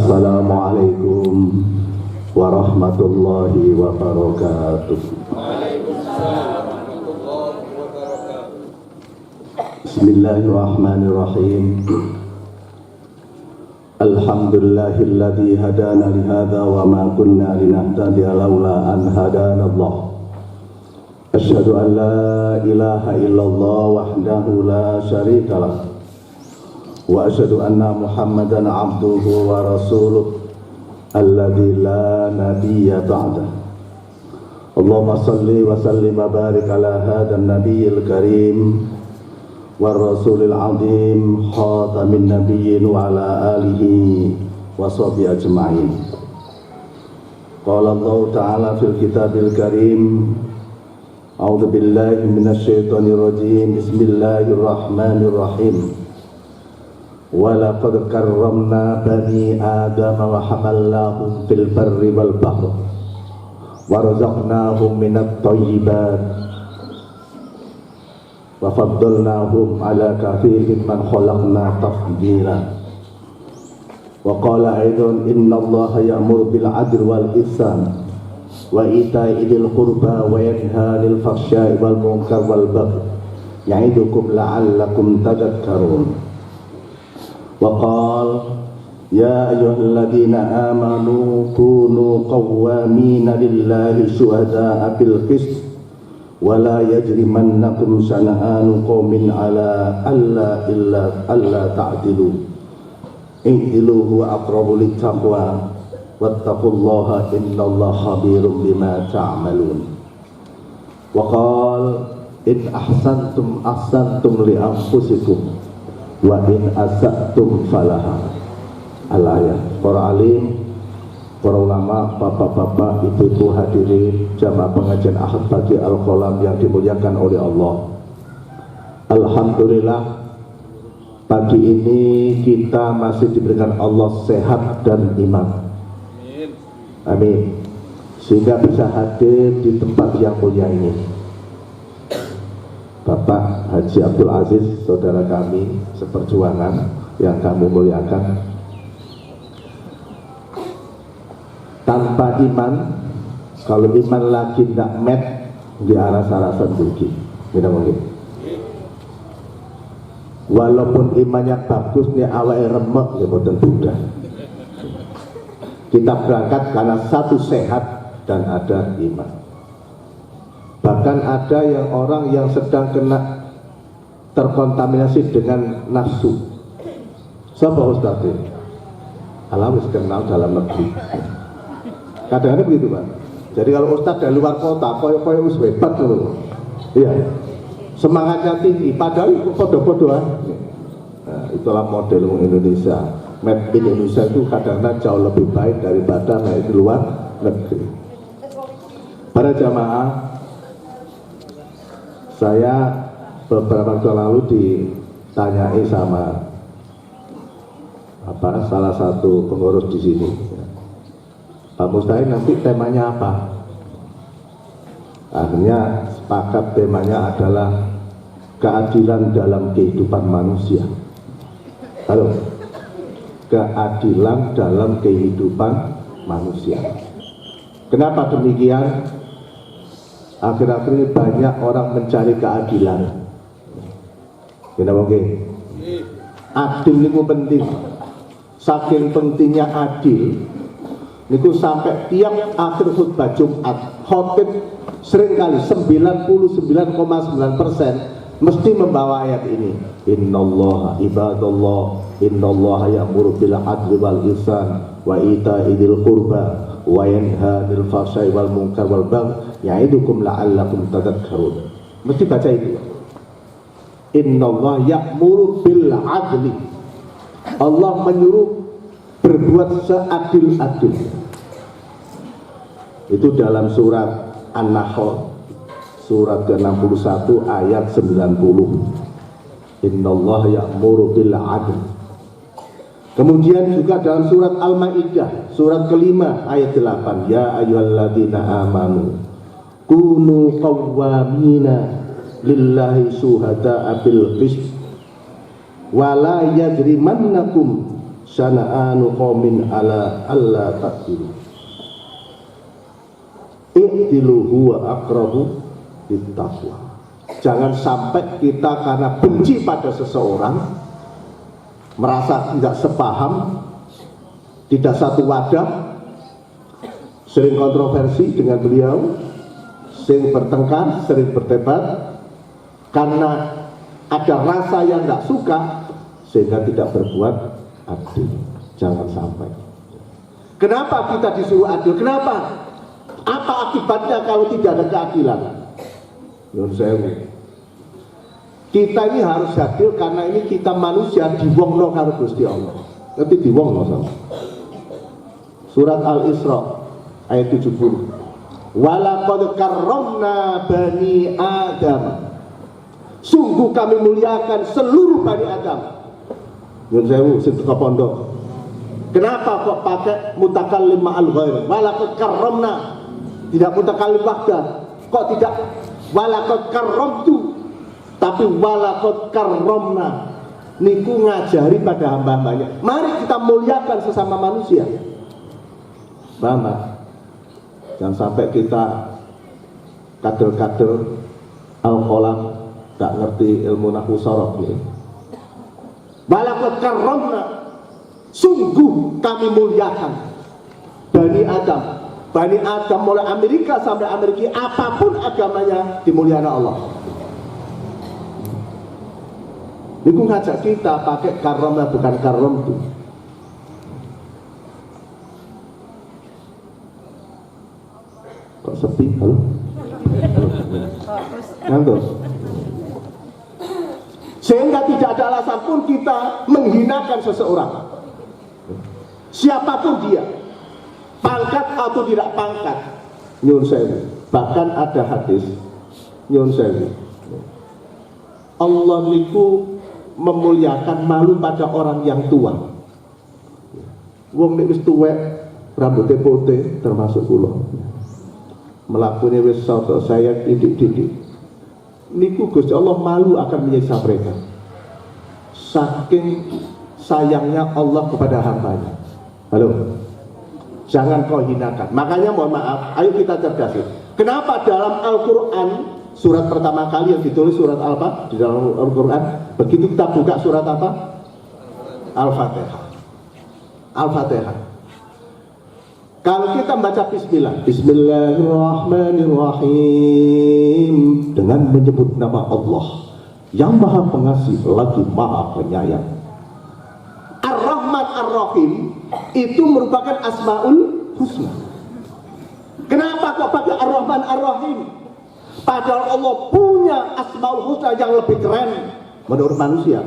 Assalamualaikum warahmatullahi wabarakatuh. Bismillahirrahmanirrahim. Alhamdulillahilladzi hadana lihadza wa ma kunna linahtadiya laula an hadanallah. Asyhadu an la ilaha illallah wahdahu la syarikalah wa asyhadu anna Muhammadan abduhu wa rasuluh alladzi la nabiyya ba'dah. Allahumma shalli wa sallim wa barik ala hadzal nabiyil karim war rasulil azim khatamin nabiyyin wa ala alihi wa sahbihi ajma'in. Qala Allah ta'ala fil kitabil karim, a'udzu billahi minasy syaithanir rajim, bismillahirrahmanirrahim. Wa laqad karramna bani adama wa hamalnahum fil barri wal bahri wa razaqnahum minat thayyibat wa faddalnahum ala katsirin man khalaqna tafdila. Wa qala aidan innallaha ya'muru bil 'adli wal ihsan wa ita'i dzil qurba wa yanha 'anil fahsya'i wal munkar wal baghi ya'idukum la'allakum tadhakkarun. Wa qala ya ayyuhalladzina amanu kunu qawwamina lillahi syuhada'a bil qist wa la yajrimannakum shana'anu qaumin ala alla ta'dilu i'dilu huwa aqrabu littaqwa wattaqullaha innallaha khabirum bima ta'malun. Wa qala in ahsantum li anfusikum wa in asa'tum falaha. Al-ayat. Para alim, para ulama, bapak-bapak, ibu-ibu hadirin jamaah pengajian Ahad pagi Al-Qalam yang dimuliakan oleh Allah. Alhamdulillah, pagi ini kita masih diberikan Allah sehat dan iman. Amin. Sehingga bisa hadir di tempat yang mulia ini. Bapak Haji Abdul Aziz, saudara kami seperjuangan yang kami muliakan. Tanpa iman, kalau iman lagi tidak met, di arah sarasan rugi. Tidak mungkin. Walaupun imannya bagus, nih awalnya remek, ya betul sudah. Kita berangkat karena satu sehat dan ada iman. Bahkan ada yang orang yang sedang kena terkontaminasi dengan nafsu. Siapa Ustaz? Alhamdulillah kenal dalam negeri. Kadang-kadang begitu Pak. Jadi kalau Ustaz dari luar kota, koyo-koyo us hebat loh. Iya. Semangatnya tinggi, padahal podo-podoan. Nah, itulah model Indonesia. Made in Indonesia itu kadang-kadang jauh lebih baik daripada di luar negeri. Para jamaah, saya beberapa waktu lalu ditanyai sama salah satu pengurus di sini. Pak Mustahil nanti temanya apa? Akhirnya sepakat temanya adalah keadilan dalam kehidupan manusia. Halo, keadilan dalam kehidupan manusia. Kenapa demikian? Akhir-akhir ini banyak orang mencari keadilan. Kenapa oke? Adil itu penting. Saking pentingnya adil, itu sampai tiap akhir khutbah Jumat, khotib seringkali 99,9% mesti membawa ayat ini. Innallaha ibadallah, innallaha ya'muru bil 'adli wal ihsan wa ita'i dzil qurba wa yanha 'anil fahsya'i wal munkar wal baghi ya'idukum la'allakum tadhakkarun. Mesti baca itu. Innallaha ya'muru bil 'adli. Allah menyuruh berbuat seadil-adil. Itu dalam surat An-Nahl surat ke-61 ayat 90. Innallaha ya'muru bil 'adl. Kemudian juga dalam surat Al-Maidah surat kelima ayat 8, ya ayyuhalladzina amanu kunu qawwamina lillahi syuhada'a bil qist wa la yajrimannakum syana'anu qaumin ala alla ta'dilu i'dilu huwa aqrabu littaqwa. Jangan sampai kita karena benci pada seseorang, merasa tidak sepaham, tidak satu wadah, sering kontroversi dengan beliau, sering bertengkar, sering berdebat, karena ada rasa yang tidak suka sehingga tidak berbuat adil. Jangan sampai. Kenapa kita disuruh adil? Kenapa? Apa akibatnya kalau tidak ada keadilan? Kita ini harus adil karena ini kita manusia diwongno karo Gusti Allah. Ngerti diwongno sama. Surat Al-Isra ayat 70. Walaqad karramna bani Adam. Sungguh kami muliakan seluruh Bani Adam. Nyun sewu sing teko pondok. Kenapa kok pakai mutakallim ma'al ghair? Walaqad karramna. Tidak mutakallim wahda. Kok tidak walaqad karramtu? Tapi walaqad karramna. Niku ngajari pada hamba-hambanya. Mari kita muliakan sesama manusia. Bama. Jangan sampai kita kader-kader al-qalam tak ngerti ilmu nahwu sharaf ini. Walaqad karramna, sungguh kami muliakan Bani Adam. Bani Adam mulai Amerika sampai Amerika, apapun agamanya dimuliakan Allah. Itu ngajak kita pakai karramna bukan karramtu. Kok sepi? Halo? Ngantuk. Sehingga tidak ada alasan pun kita menghinakan seseorang, siapapun dia, pangkat atau tidak pangkat. Nyun sewu. Bahkan ada hadis nyun sewu, Allah niku memuliakan malu pada orang yang tua. Wong nek wis tuwek rambutnya putih termasuk kula, melakukannya wis saya didik-didik niku Gusti Allah malu akan menyiksa mereka. Saking sayangnya Allah kepada hambanya. Halo, jangan kau hinakan. Makanya mohon maaf, ayo kita cerdasin. Kenapa dalam Al-Quran surat pertama kali yang ditulis surat apa di dalam Al-Quran, begitu kita buka surat apa? Al-Fatihah. Al-Fatihah. Kalau kita membaca bismillah, bismillahirrahmanirrahim, dengan menyebut nama Allah yang maha pengasih lagi maha penyayang. Ar-Rahman Ar-Rahim itu merupakan Asmaul Husna. Kenapa kok pakai Ar-Rahman Ar-Rahim? Padahal Allah punya Asmaul Husna yang lebih keren menurut manusia.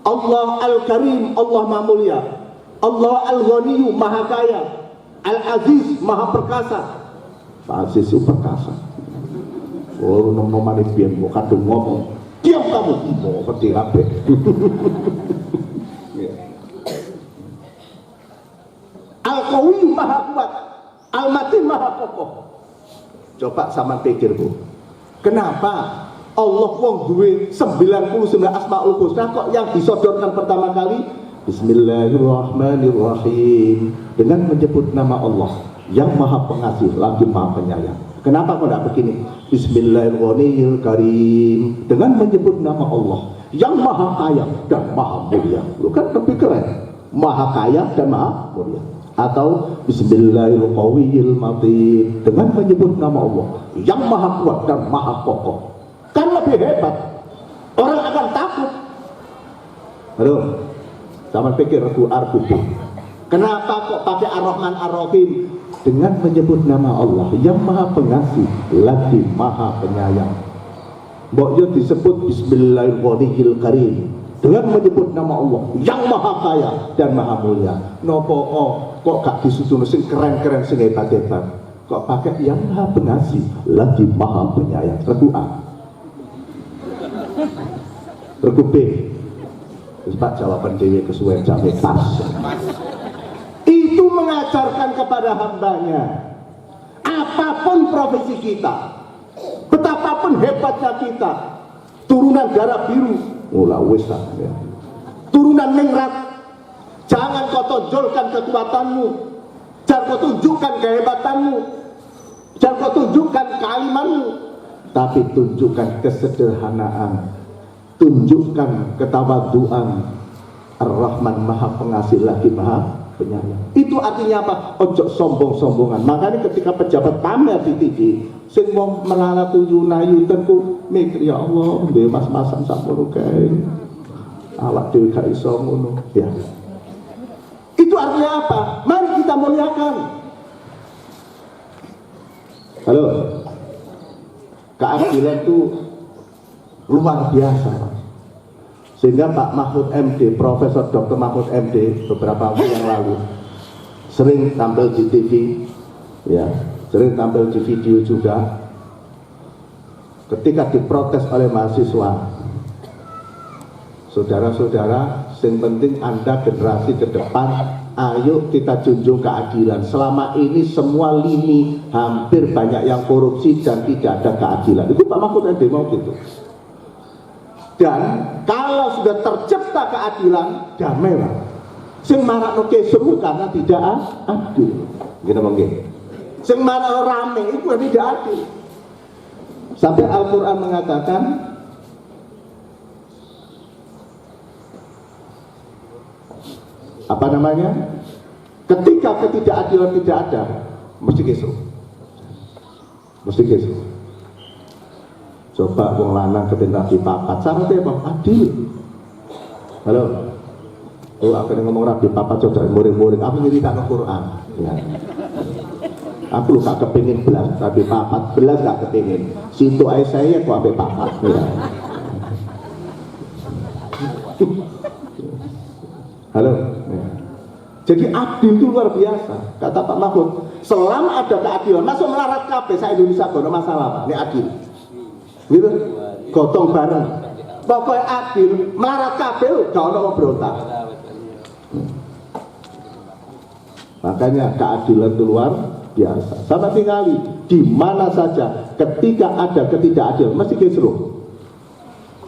Allah Al-Karim, Allah Maha Mulia. Allah Al-Ghaniyu, Maha Kaya. Al-Aziz, Maha Perkasa. Pak Aziz itu perkasa. Oh, nomor biar mau kadung ngomong. Diam kamu, mau ngerti kabeh. Al-Qawi Maha Kuat, Al-Matin Maha Kokoh. Coba sama pikir, Bu. Kenapa Allah wong duwe 99 Asmaul Husna kok yang disodorkan pertama kali Bismillahirrahmanirrahim, dengan menyebut nama Allah yang maha pengasih lagi maha penyayang. Kenapa kok tidak begini? Bismillahirrahmanirrahim, dengan menyebut nama Allah yang maha kaya dan maha mulia. Lu kan lebih keren, maha kaya dan maha mulia. Atau Bismillahirrahmanirrahim, dengan menyebut nama Allah yang maha kuat dan maha kokoh. Kan lebih hebat, orang akan takut. Halo, sama pikir argu. Kenapa kok pakai Ar-Rahman Ar-Rahim? Dengan menyebut nama Allah yang maha pengasih lagi maha penyayang. Mboknya disebut Bismillahirrahmanirrahim, dengan menyebut nama Allah yang maha kaya dan maha mulia. Nopo kok gak disusun sing keren-keren sing hebat-hebat, kok pakai yang maha pengasih lagi maha penyayang. Regu A, regu B. Pak jawaban dewi kesuwen jamnya pas. Itu mengajarkan kepada hambanya, apapun profesi kita, betapapun hebatnya kita, turunan darah biru, mula wis ya. Turunan ningrat, Jangan kau tonjolkan kekuatanmu, jangan kau tunjukkan kehebatanmu, jangan kau tunjukkan kealimanmu, tapi tunjukkan kesederhanaan, tunjukkan ketawaduan. Ar-Rahman Maha Pengasih lagi Maha Penyayang. Itu artinya apa? Ojo sombong-sombongan. Makanya ketika pejabat pamer di TV, sing wong melala tuyu nayu tenku mikir, ya Allah, mas-masan sampun kae. Awak dhewe gak iso ngono. Ya. Itu artinya apa? Mari kita muliakan. Halo. Keadilan itu luar biasa. Sehingga Pak Mahfud MD, Profesor Dr. Mahfud MD beberapa waktu yang lalu sering tampil di TV, ya, sering tampil di video juga. Ketika diprotes oleh mahasiswa, saudara-saudara, yang penting Anda generasi ke depan, ayo kita junjung keadilan. Selama ini semua lini hampir banyak yang korupsi dan tidak ada keadilan. Itu Pak Mahfud MD mau gitu. Dan kalau sudah tercipta keadilan, damai lah. Sing marakno kisruh karena tidak adil. Gitu mungkin. Sing marakno rame itu tidak adil. Sampai Al-Quran mengatakan, apa namanya? Ketika ketidakadilan tidak ada, mesti kisruh. Mesti kisruh. Coba wong lanang kepentak dipapat, syaratnya apa? Adil. Halo. Oh, aku ngomong rabi papat saudara muring-muring. Aku nyeritain Al-Quran. Ya. Aku lu gak kepingin belas, rabi papat belas gak kepingin. Situ aja saya kok ape papat. Ya. Halo. Ya. Jadi adil itu luar biasa. Kata Pak Mahfud, selama ada keadilan, masuk melarat kabeh sa Indonesia gak ada masalah Pak. Ini adil. Gitu, gotong bareng. Pokoknya adil, melarat kabel, gak ada berontak. Makanya keadilan itu luar biasa. Sama tinggali, di mana saja, ketika ada ketidakadilan, mesti kisruh.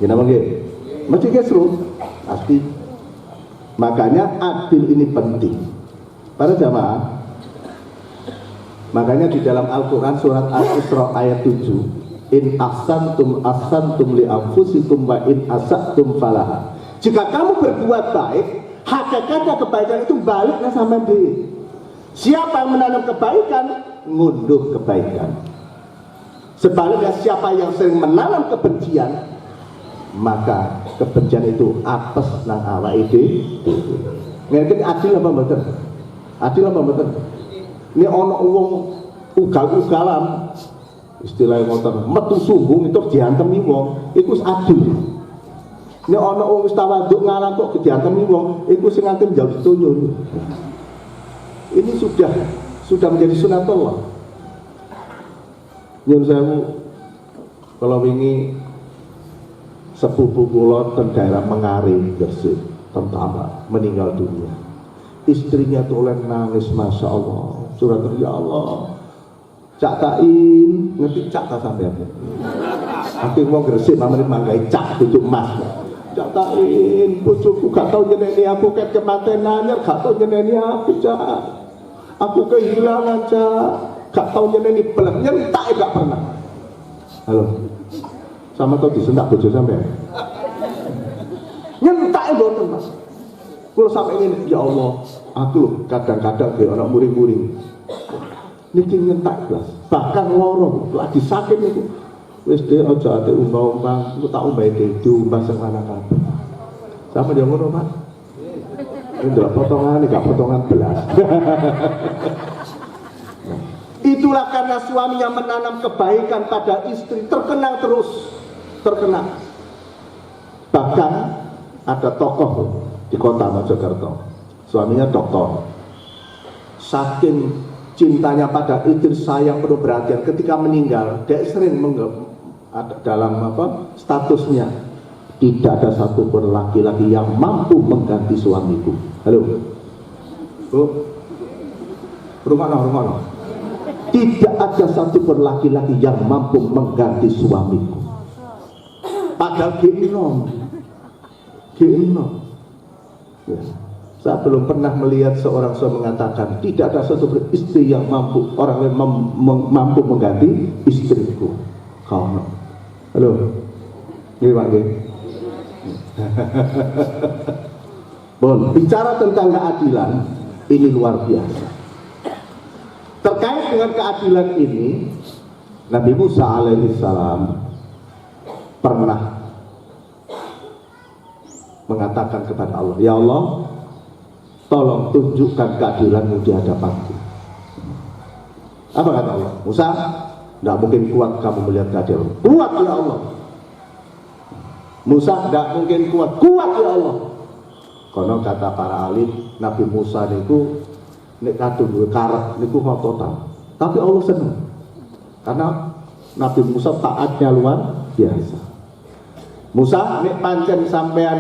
Kenapa nggih? Mesti kisruh, pasti. Makanya adil ini penting. Para jamaah, makanya di dalam Al-Quran surat Al-Isra ayat 7. In ahsantum li anfusikum wa in asatum falaha. Jika kamu berbuat baik, hakikatnya kebaikan itu baliknya sama dia. Siapa yang menanam kebaikan, ngunduh kebaikan. Sebaliknya siapa yang sering menanam kebencian, maka kebencian itu apes nang awake dhewe. Ngerti adil apa mboten? Adil apa mboten? Ini ana wong ugal-ugalan, istilahnya ngoten, metu sumbung itu diantemi wong, iku adil. Nek ana wong wis tawaduk ngalah kok diantemi wong, iku sing ngantem jauh tunyo. Ini sudah menjadi sunatullah. Nyun sewu, kalau wingi sepupu kula teng daerah Mengari, Gresik, tentara meninggal dunia. Istrinya tulen nangis, masya Allah, curhat, ya Allah. Cak Tain, ngerti cak tak sampai apa? Aku mau Gresik, mamanya manggai cak tutup emas. Cak Tain, bojoku gak tau nyeneni aku ket kematenan, gak tau nyeneni aku cak. Aku kehilangan cak, gak tau nyeneni belas, nyentak gak pernah. Halo, sama tau disentak bojo sampai? Nyentak boten mas. Kalau sampai ingin, ya Allah, aku kadang-kadang kayak anak muring-muring. Niki nyentak belas, bahkan lorong lagi sakit niku. Wis dhe aja ate umbah-umbah, aku tak umbahe diumbah sing lanang kabeh. Sama dia ngono, Pak. Ini adalah potongan, gak potongan belas. Itulah karena suaminya menanam kebaikan pada istri, terkenal terus, terkenal. Bahkan ada tokoh di kota Mojokerto, suaminya dokter. Saking cintanya pada istri, sayang penuh perhatian, ketika meninggal dia sering dalam statusnya, tidak ada satupun laki-laki yang mampu mengganti suamiku. Halo Bu, rumah. Tidak ada satupun laki-laki yang mampu mengganti suamiku. Padahal gini ya. Saya belum pernah melihat seorang suami mengatakan tidak ada satu istri yang mampu, orang lain mampu mengganti istriku. Kau, halo, ini Pak G. Bon, bicara tentang keadilan ini luar biasa. Terkait dengan keadilan ini, Nabi Musa alaihissalam pernah mengatakan kepada Allah, ya Allah, tolong tunjukkan keadilanmu di hadapanku. Apa kata Allah? Musa, tidak mungkin kuat kamu melihat keadilan. Kuat ya Allah. Musa, tidak mungkin kuat. Kuat ya Allah. Karena kata para alim, Nabi Musa niku nek kadung duwe karep niku total. Tapi Allah senang. Karena Nabi Musa taatnya luar biasa. Musa, nek pancen sampean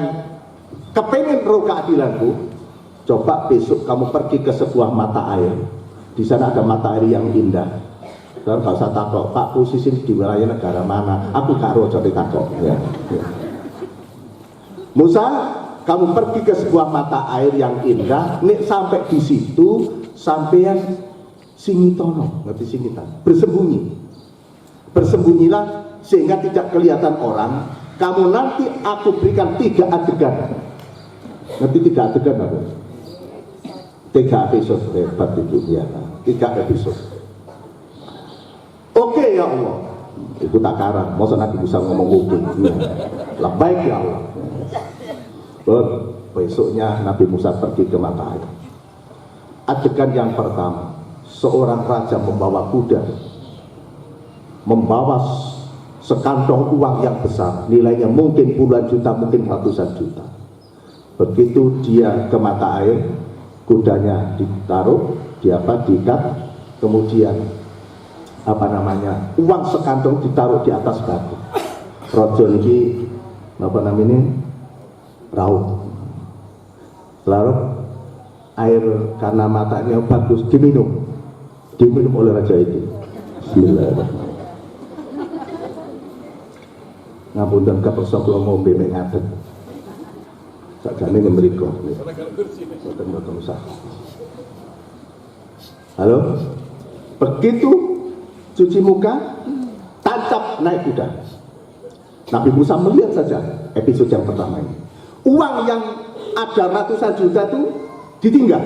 kepengen roh keadilanku, coba besok kamu pergi ke sebuah mata air. Di sana ada mata air yang indah. Kalau nggak usah takut, Pak posisi di wilayah negara mana? Aku gak roh jadi takut. Ya. Musa, kamu pergi ke sebuah mata air yang indah. Nek sampai di situ, sampean singitono, ngerti singitan? Bersembunyi. Bersembunyilah sehingga tidak kelihatan orang. Kamu nanti aku berikan 3 adegan. Ngerti 3 adegan apa? 3 episode hebat itu ya. 3 episode. Oke ya Allah. Itu tak karang. Masa Nabi bisa ngomong oke. Lah baik ya Allah. Besoknya Nabi Musa pergi ke mata air. Adegan yang pertama, seorang raja membawa kuda, membawa sekantong uang yang besar, nilainya mungkin puluhan juta, mungkin ratusan juta. Begitu dia ke mata air, kudanya ditaruh, diikat, kemudian uang sekantong ditaruh di atas batu. Rojo niki raut. Lalu air karena matanya bagus diminum oleh raja itu. Bismillahirrahmanirrahim. Ngapunten kapeksa kula ngombe mek ngadeg. Sakjane mriko. Mboten usah. Halo? Begitu cuci muka, tancap naik kuda. Nabi Musa melihat saja episode yang pertama ini. Uang yang ada ratusan juta itu ditinggal,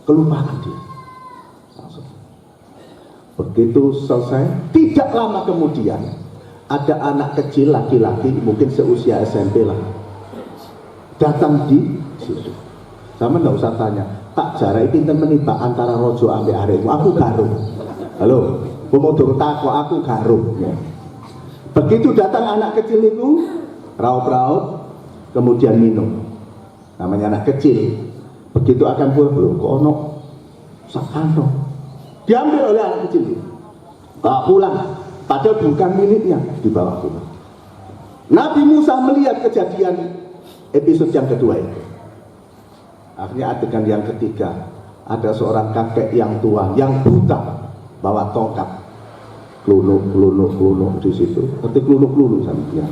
kelupaan dia. Begitu selesai, tidak lama kemudian ada anak kecil laki-laki mungkin seusia SMP lah datang di situ. Sama nggak usah tanya, tak jarak pinten menimba antara rojo ambil aremu, aku garuh. Halo, mau turun tako, aku garuh. Begitu datang anak kecil itu, raup-raup, kemudian minum. Namanya anak kecil. Begitu akan pulang, belum kok ono sakano. Diambil oleh anak kecil itu, bawa pulang. Padahal bukan miliknya, dibawa pulang. Nabi Musa melihat kejadian episode yang kedua itu. Akhirnya adegan yang ketiga, ada seorang kakek yang tua, yang buta, bawa tongkat, klunuk di situ. Ngerti klunuk sampai.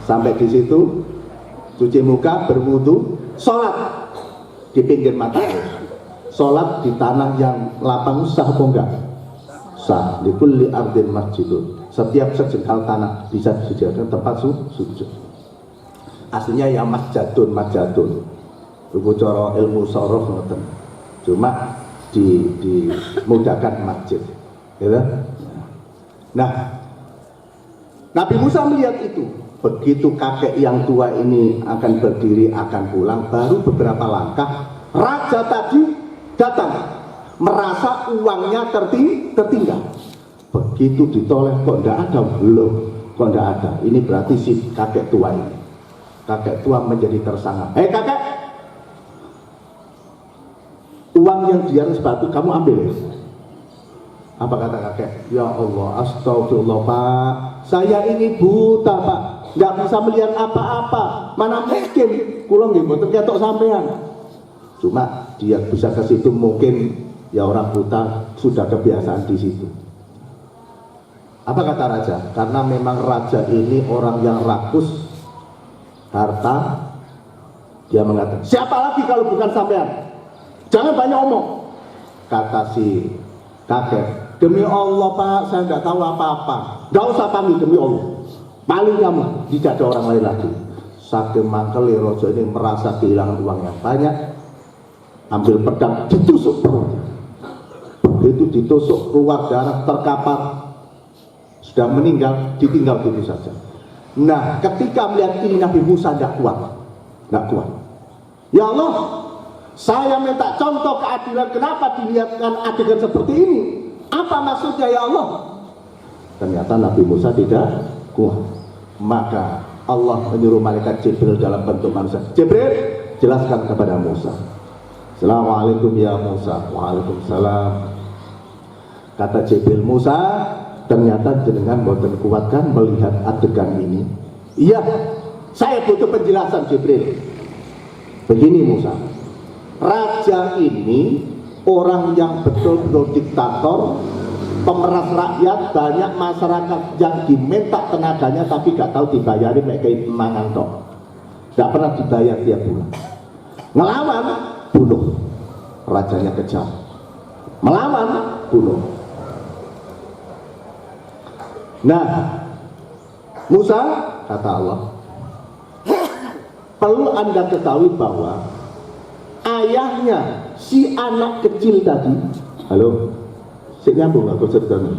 Sampai di situ, cuci muka, berwudu, sholat di pinggir mata air. Sholat di tanah yang lapang sah apa enggak? Sah. Di kulli ardin masjidun. Setiap sejengkal tanah bisa dijadikan tempat sujud. Aslinya ya masjadun. Itu cara ilmu sorof ngoten. Cuma dimudahkan masjid. Gitu? Nah, Nabi Musa melihat itu. Begitu kakek yang tua ini akan berdiri, akan pulang, baru beberapa langkah raja tadi datang, merasa uangnya tertinggal. Begitu ditoleh, kok tidak ada? Belum, kok tidak ada. Ini berarti si kakek tua ini. Kakek tua menjadi tersangka. Hei kakek, uang yang di atas batu kamu ambil. Apa kata kakek? Ya Allah, astagfirullah Pak, saya ini buta Pak, nggak bisa melihat apa-apa. Mana mungkin kulo nggih mboten ketok sampean. Cuma dia bisa ke situ, mungkin ya orang buta sudah kebiasaan di situ. Apa kata raja? Karena memang raja ini orang yang rakus harta Dia mengatakan, siapa lagi kalau bukan sampean? Jangan banyak omong. Kata si kakek, demi Allah Pak, saya nggak tahu apa-apa. Nggak usah panggil, demi Allah. Paling kamu, tidak ada orang lain lagi. Saking mangkeli rojo ini merasa kehilangan uang yang banyak, ambil pedang ditusuk perutnya. Begitu ditusuk keluar darah terkapar, sudah meninggal, ditinggal begitu saja. Nah, ketika melihat ini Nabi Musa nggak kuat. Ya Allah, saya minta contoh keadilan, kenapa dilihatkan adegan seperti ini? Apa maksudnya ya Allah? Ternyata Nabi Musa tidak kuat. Maka Allah menyuruh malaikat Jibril dalam bentuk manusia. Jibril, jelaskan kepada Musa. Assalamualaikum ya Musa. Waalaikumsalam. Kata Jibril, Musa, ternyata jenengan boten kuatkan melihat adegan ini. Iya, saya butuh penjelasan Jibril. Begini Musa, raja ini orang yang betul-betul diktator, pemeras rakyat, banyak masyarakat yang diminta tenaganya tapi gak tahu dibayari kayak mangan tok. Gak pernah dibayar tiap bulan. Ngelawan, bunuh. Rajanya kejam. Melawan, bunuh. Nah, Musa, kata Allah, perlu Anda ketahui bahwa ayahnya si anak kecil tadi, halo, si nyambung aku ceritanya.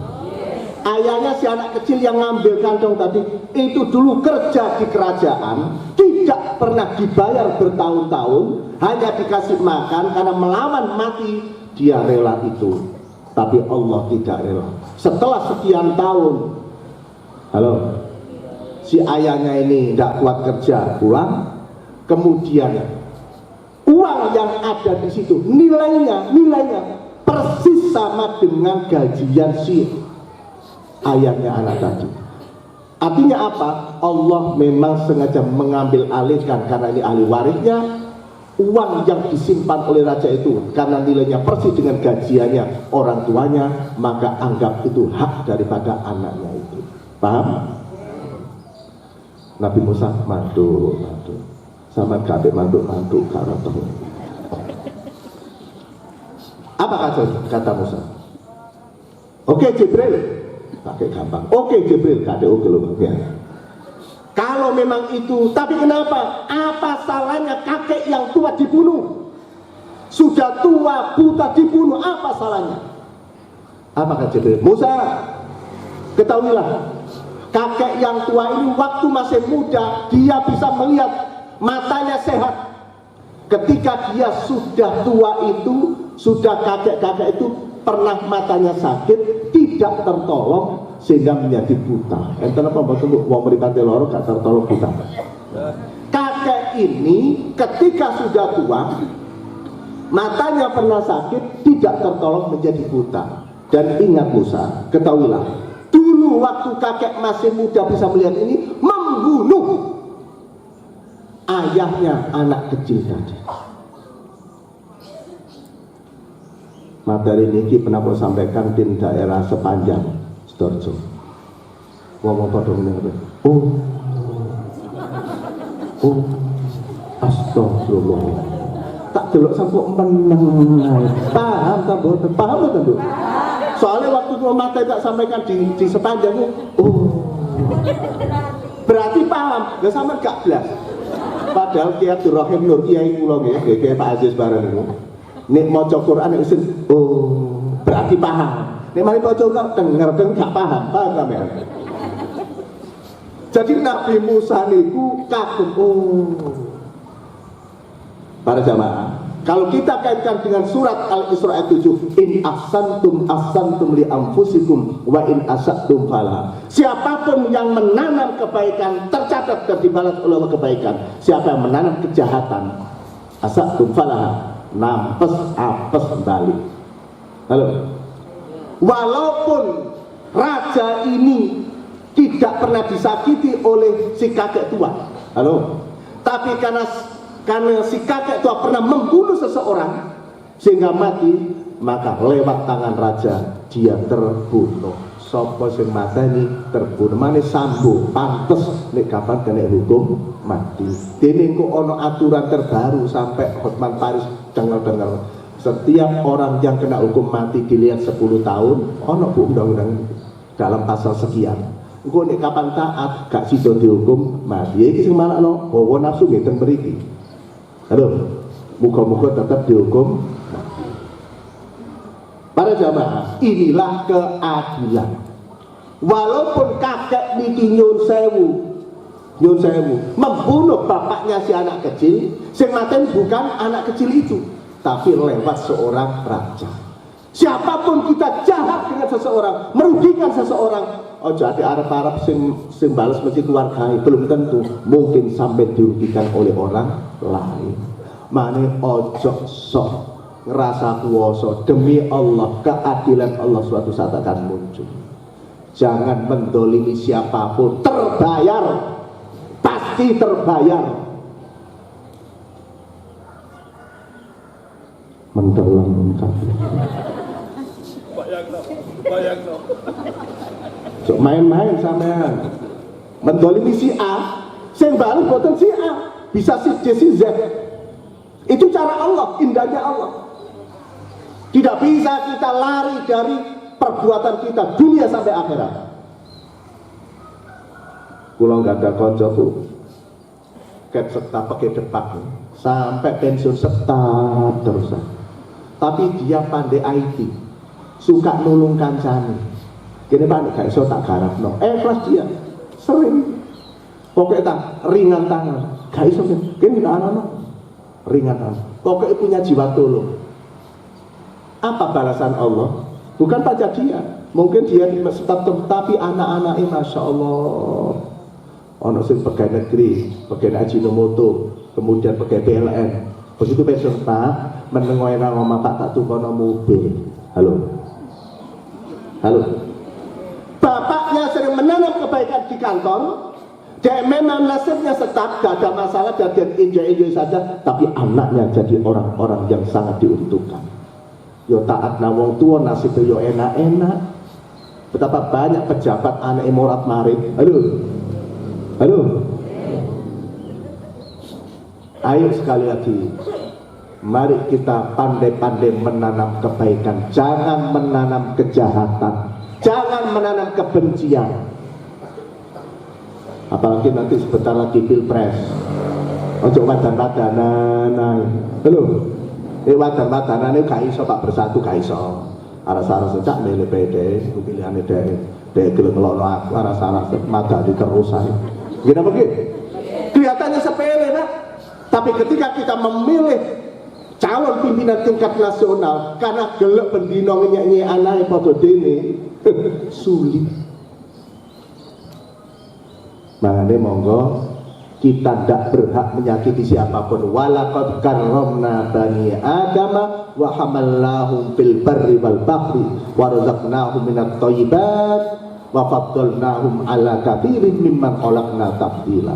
Ayahnya si anak kecil yang ngambil kantong tadi itu dulu kerja di kerajaan, tidak pernah dibayar bertahun-tahun, hanya dikasih makan karena melawan mati, dia rela itu. Tapi Allah tidak rela. Setelah sekian tahun, halo, si ayahnya ini tidak kuat kerja, pulang, kemudian uang yang ada di situ nilainya persis sama dengan gajian si ayahnya anak tadi. Artinya apa? Allah memang sengaja mengambil alihkan karena ini ahli warisnya uang yang disimpan oleh raja itu karena nilainya persis dengan gajiannya orang tuanya, maka anggap itu hak daripada anaknya itu. Paham? Nabi Musa mantu sama kabeh mantu karo tahu. Apa kata Musa? Oke Jibril, pakai gampang. Oke Jibril, kade oke loh ya. Kalau memang itu, tapi kenapa? Apa salahnya kakek yang tua dibunuh? Sudah tua, buta dibunuh, apa salahnya? Apa kata Jibril? Musa, ketahuilah, kakek yang tua ini waktu masih muda, dia bisa melihat, matanya sehat. Ketika dia sudah tua itu, sudah kakek-kakek itu pernah matanya sakit, tidak tertolong sehingga menjadi buta. Enten apa betul wong mripate loro gak tertolong buta. Kakek ini ketika sudah tua, matanya pernah sakit, tidak tertolong menjadi buta. Dan ingat Musa, ketahuilah, dulu waktu kakek masih muda bisa melihat ini, membunuh ayahnya anak kecil tadi. Materi ini pernah saya sampaikan di daerah sepanjang Sidoarjo. Ngomong pada ngene. Oh, astagfirullah. Tak delok sampo meneng. Paham ta mboten? Paham ta, Bu? Soalnya waktu materi tak sampaikan di sepanjang berarti paham. Lah sampean gak jelas. Padahal Kiai Abdul Rahim Nur Kiai kula nggih, Kiai Pak Aziz bareng niku. Nek maca Quran isin berarti paham. Nek mari maca kok denger gak paham sampean. Jadi Nabi Musa niku kagum. Para jamaah, kalau kita kaitkan dengan surat Al-Isra ayat 7, in ahsantum li anfusikum wa in asatum falaha. Siapapun yang menanam kebaikan tercatat dan dibalas oleh Allah kebaikan. Siapa yang menanam kejahatan, asatum falaha, nampes apes balik. Halo. Walaupun raja ini tidak pernah disakiti oleh si kakek tua. Halo. Tapi karena si kakek tua pernah membunuh seseorang sehingga mati, maka lewat tangan raja dia terbunuh. sapa sing mateni terbunuh mane sambo pantes nek kapan kena hukum mati. Dene kok ana aturan terbaru sampai Hotman Paris dengar-dengar setiap orang yang kena hukum mati dilihat 10 tahun ana bu undang-undang dalam pasal sekian. Engko nek kapan taat gak sida dihukum mati. Iki sing malakno hawa nafsu ngeten mriki. Halo. Muga-muga tetap dihukum mati. Para jamaah, inilah keadilan. Walaupun kakek niki nyun sewu membunuh bapaknya si anak kecil, sing maten bukan anak kecil itu, tapi lewat seorang raja. Siapapun kita jahat dengan seseorang, merugikan seseorang, ojo ade arep-arep sing bales mesti keluarga, belum tentu, mungkin sampai dirugikan oleh orang lain. Mane ojo sok ngerasa kuasa, demi Allah keadilan Allah suatu saat akan muncul. Jangan mendolimi siapapun, terbayar, pasti terbayar. Mendalam kafir. Bayang no. So, main-main sampean. Mendolimi si A, sing balik boten si A, bisa si J si Z. Itu cara Allah, indahnya Allah. Tidak bisa kita lari dari perbuatan kita dunia sampai akhirat. Kulo nggak ada konco tuh, kayak serta pakai depak sampai pensiun setat terus. Tapi dia pandai IT, suka nulung kancane. Kini pandai gak iso tak garap no. Kelas dia sering, pokoknya tak ringan tangan, gak iso kini nggak anak ringan tangan. Pokoknya punya jiwa tolong. Apa balasan Allah? Bukan pajak dia, mungkin dia tetap, tapi anak-anaknya masya Allah, ono sing pegawai negeri, pegawai Ajinomoto, kemudian pegawai PLN. Begitu pensiun Pak, mendengoy nama Pak tak tukono mobil. Halo, bapaknya sering menanam kebaikan di kantor. Dia memang nasibnya tetap gak ada masalah, dan enjoy saja, tapi anaknya jadi orang-orang yang sangat diuntungkan. Yo taat na wong tua, nasibnya yo enak-enak. Betapa banyak pejabat anak morat marit. Halo. Ayo sekali lagi, mari kita pandai-pandai menanam kebaikan, jangan menanam kejahatan, jangan menanam kebencian. Apalagi nanti sebentar lagi pilpres, ojo wadan-wadanan. Wadan-wadanan itu gak iso Pak Bersatu, gak iso. Aras-aras cak milih PD, pilihane dhek gelem ngelokno aku, aras-aras madani terus ae. Gini apa gitu? Kelihatannya sepele, Pak. Tapi ketika kita memilih calon pimpinan tingkat nasional karena gelek bendino nyanyi anake padha dene, sulit. Makanya monggo kita tidak berhak menyakiti siapapun. Walaqad karramna bani adama wa hamallahum fil barri wal bahri wa razaqnahum minat thayyibat wa faddalnahum ala katsirin mimman khalaqna tafdila.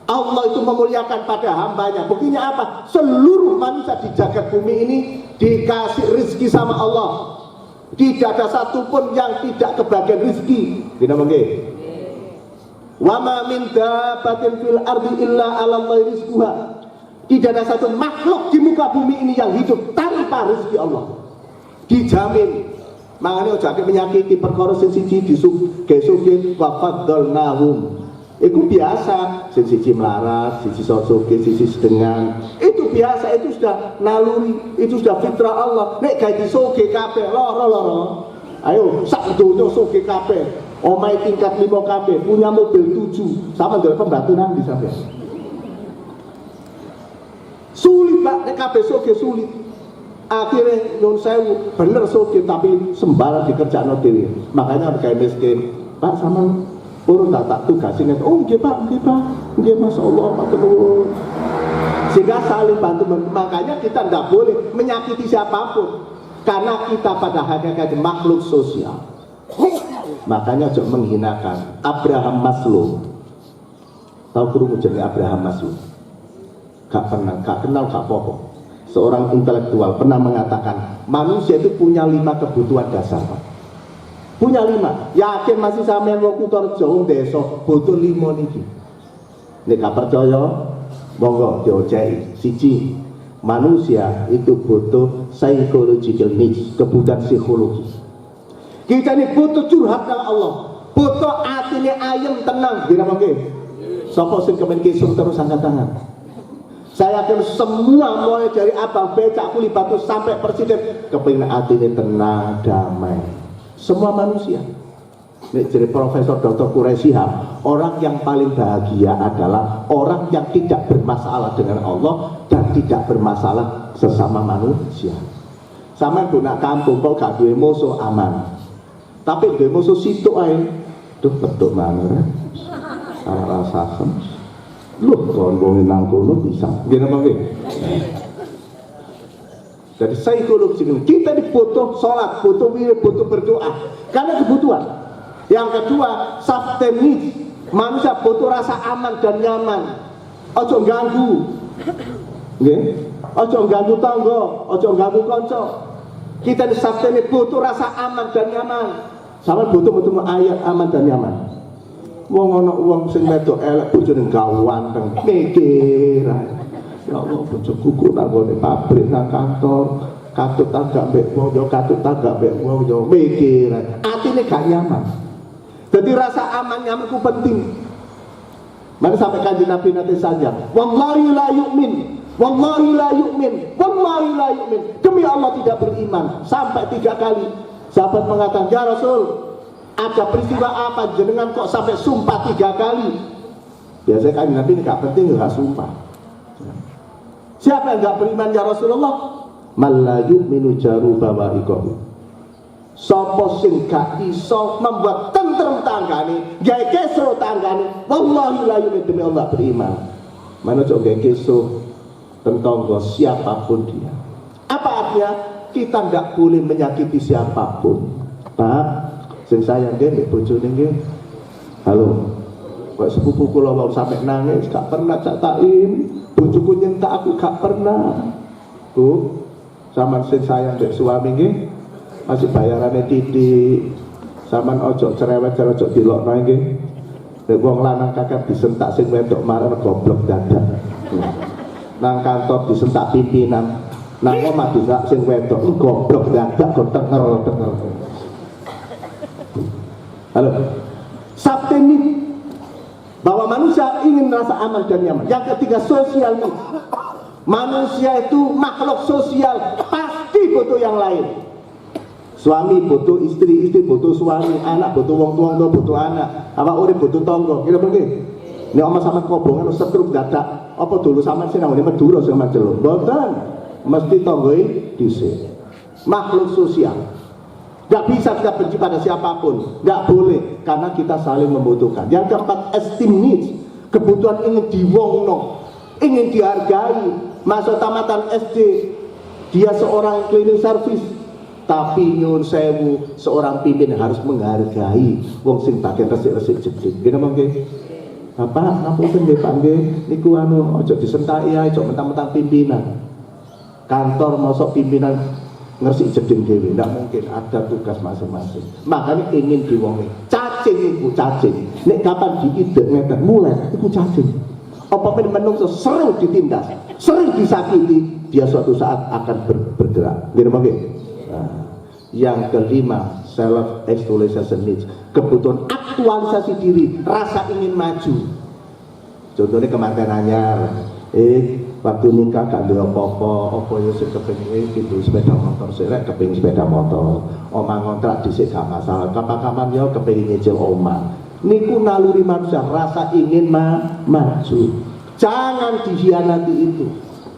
Allah itu memuliakan pada hambanya. Buktinya apa? Seluruh manusia di jagat bumi ini dikasih rezeki sama Allah. Tidak ada satupun yang tidak kebagian rezeki. Tidak mungkin. Wa ma min dabbatin fil ardi illa 'ala Allahi rizquha. Tidak ada satu makhluk di muka bumi ini yang hidup tanpa rezeki Allah. Dijamin. Makanya ojo menyakiti perkara sing siji disuge wa faddalnahum. Itu biasa, siji melarat, siji soge, siji sedengan. Itu biasa, itu sudah naluri, itu sudah fitrah Allah. Nek gawe disoge kabeh loro. Ayo sak donya soge kabeh. Omai tingkat 5 KB, punya mobil 7, sama dengan pembantu nanti sampai. Sulit Pak, nek KB soge sulit. Akhirnya nyun sewu, bener soge tapi sembarang dikerjakan dhewe. Makanya kayak miskin. Pak sama urun tak tugasin. Oh nggih Pak, nggih Masya Allah Pak Ketua. Sehingga saling bantu. Makanya kita tidak boleh menyakiti siapapun, karena kita pada hakikatnya makhluk sosial. Makanya jangan menghinakan Abraham Maslow. Tahu kurung jenenge Abraham Maslow? Gak kenal, gak pokok. Seorang intelektual pernah mengatakan manusia itu punya 5 kebutuhan dasar. punya 5. Yakin masih sampean wong Kutorejo desa butuh 5 niki. Nek gak percaya, monggo dioceki. Siji, manusia itu butuh psychological needs, kebutuhan psikologi. Kita ini butuh curhat dengan Allah, butuh atine ayem tenang. Gila mungkin. Sapa sing kemen kisung terus angkat tangan. Saya yakin semua mulai dari abang becak kuli batu sampai presiden kepingin atine tenang, damai. Semua manusia. Nek jadi Profesor Dr. Quraisy Shihab, orang yang paling bahagia adalah orang yang tidak bermasalah dengan Allah dan tidak bermasalah sesama manusia. Sama nak kampung kok gak duwe musuh aman. Tapi duwe musuh situ ae. Duh petuk maneh. Rasa lu kon wong nang kono bisa. Gini apa nggih? Jadi psikologi kita butuh sholat, butuh wirid, butuh berdoa karena kebutuhan. Yang kedua, safety needs. Manusia butuh rasa aman dan nyaman. Ojo ganggu. Nggih. Ojo ganggu tangga, ojo ganggu kanca. Kita di safety needs butuh rasa aman dan nyaman. Sama butuh ayat aman dan nyaman. Wong ana wong sing wedok elek bojone gawanteng, mikir. Ya Allah, bojoku kok nang ngene pabrik nang kantor, katut tagak mbek wong yo katut tagak mbek wong yo mikir. Atine gak nyaman. Jadi rasa aman nyaman itu penting. Maka sampai kanjeng Nabi nanti saja, wallahi la yu'min, wallahi la yu'min, wallahi la yu'min. Demi Allah tidak beriman. Sampai 3 kali. Sahabat mengatakan, ya Rasul, ada peristiwa apa jenengan kok sampai sumpah 3 kali? Biasanya kanjeng Nabi ini gak penting, gak sumpah. Siapa yang gak beriman ya Rasulullah? Man la yu'minu jaru bawa'iqahu. Sopo sing gak iso membuat tentrem tanggane, gawe kesro tanggane, wallahi la yu'min, demi Allah beriman. Mana cok gawe kesro tentangga siapapun dia. Apa artinya? Kita ndak boleh menyakiti siapapun. Pak, sing sayang nggih bojone nggih. Halo. Kok sepupu kula wau sampe nangis gak pernah cak takim, bojoku nyentak aku gak pernah. Bu, sampean sing sayang mbek suami nggih. Masih bayarannya titik, saman ojo cerewet ojo dilokno nggih. Nek wong lanang kakek disentak sing wedok marah goblok dadak. Nang kantor disentak pimpinan, nang omah disentak sing wedok goblok dadak kok tenger. Halo. Sabtu ini bahwa manusia ingin merasa aman dan nyaman. Yang ketiga, sosial needs. Manusia itu makhluk sosial, pasti butuh yang lain. Suami butuh istri, istri butuh suami, anak butuh wong tua, butuh anak, apa urip butuh tonggo. Kira mungkin. Nek omah sampean kobongan setruk dadak, apa dulu sampean sing nang Madura sing Majeluk. Mboten, mesti tonggoe dhisik. Makhluk sosial. Gak bisa kita benci pada siapapun, gak boleh, karena kita saling membutuhkan. Yang keempat, esteem needs, kebutuhan ingin diwongno, ingin dihargai. Masuk tamatan SD, dia seorang cleaning service. Tapi nyun sewu, seorang pimpin harus menghargai wong sing pakai resik-resik jeding. Gini mungkin Bapak, ngapunten nggih Pak nggih, niku ojo disentaki ae, ojo mentang-mentang pimpinan. Kantor mosok pimpinan ngersik jeding dhewe, ndak mungkin, ada tugas masing-masing. Makanya ingin diwongi. Cacing iku cacing. Nek kapan diidek ngeten mulai iku cacing. Apa menungso sering ditindas, sering disakiti, dia suatu saat akan bergerak. Gini mungkin. Yang kelima, self actualization needs, kebutuhan aktualisasi diri, rasa ingin maju. Contohnya kematian anyar, waktu nikah gak ada apa-apa ya sing kepengin gitu sepeda motor, sirek kepengin sepeda motor, omah ngontrak dhisik gak masalah, kapan-kapan ya kepengin nyicil omah. Niku naluri manusia, rasa ingin maju. Jangan dikhianati itu.